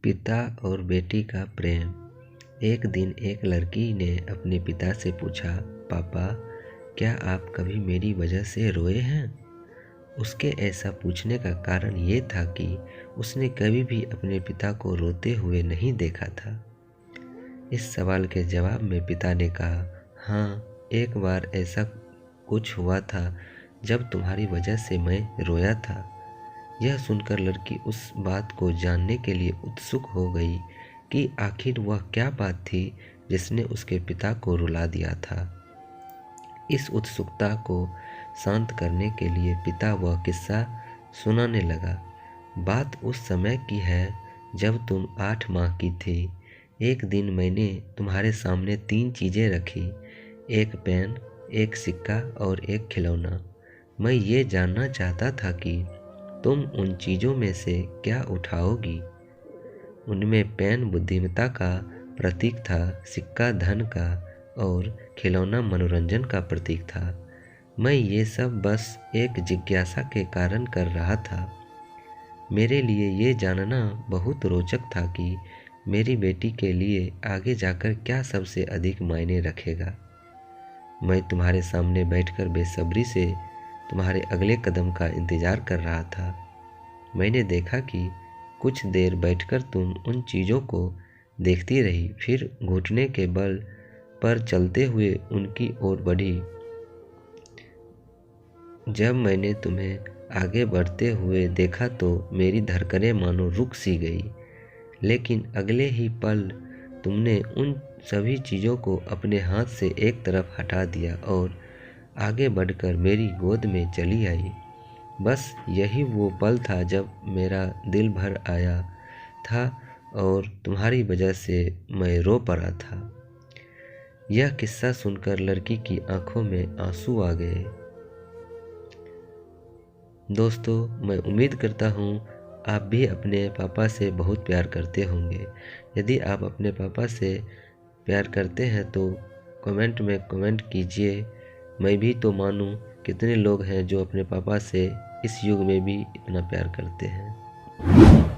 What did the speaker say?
पिता और बेटी का प्रेम। एक दिन एक लड़की ने अपने पिता से पूछा, पापा, क्या आप कभी मेरी वजह से रोए हैं? उसके ऐसा पूछने का कारण ये था कि उसने कभी भी अपने पिता को रोते हुए नहीं देखा था। इस सवाल के जवाब में पिता ने कहा, हाँ, एक बार ऐसा कुछ हुआ था जब तुम्हारी वजह से मैं रोया था। यह सुनकर लड़की उस बात को जानने के लिए उत्सुक हो गई कि आखिर वह क्या बात थी जिसने उसके पिता को रुला दिया था। इस उत्सुकता को शांत करने के लिए पिता वह किस्सा सुनाने लगा। बात उस समय की है जब तुम 8 माह की थी। एक दिन मैंने तुम्हारे सामने 3 चीज़ें रखी, एक पेन, एक सिक्का और एक खिलौना। मैं ये जानना चाहता था कि तुम उन चीज़ों में से क्या उठाओगी। उनमें पेन बुद्धिमत्ता का प्रतीक था, सिक्का धन का और खिलौना मनोरंजन का प्रतीक था। मैं ये सब बस एक जिज्ञासा के कारण कर रहा था। मेरे लिए ये जानना बहुत रोचक था कि मेरी बेटी के लिए आगे जाकर क्या सबसे अधिक मायने रखेगा। मैं तुम्हारे सामने बैठकर बेसब्री से तुम्हारे अगले कदम का इंतज़ार कर रहा था। मैंने देखा कि कुछ देर बैठकर तुम उन चीज़ों को देखती रही, फिर घुटने के बल पर चलते हुए उनकी ओर बढ़ी। जब मैंने तुम्हें आगे बढ़ते हुए देखा तो मेरी धड़कनें मानो रुक सी गई, लेकिन अगले ही पल तुमने उन सभी चीज़ों को अपने हाथ से एक तरफ हटा दिया और आगे बढ़कर मेरी गोद में चली आई। बस यही वो पल था जब मेरा दिल भर आया था और तुम्हारी वजह से मैं रो पड़ा था। यह किस्सा सुनकर लड़की की आंखों में आंसू आ गए। दोस्तों, मैं उम्मीद करता हूँ आप भी अपने पापा से बहुत प्यार करते होंगे। यदि आप अपने पापा से प्यार करते हैं तो कमेंट में कमेंट कीजिए। मैं भी तो मानूँ कितने लोग हैं जो अपने पापा से इस युग में भी इतना प्यार करते हैं।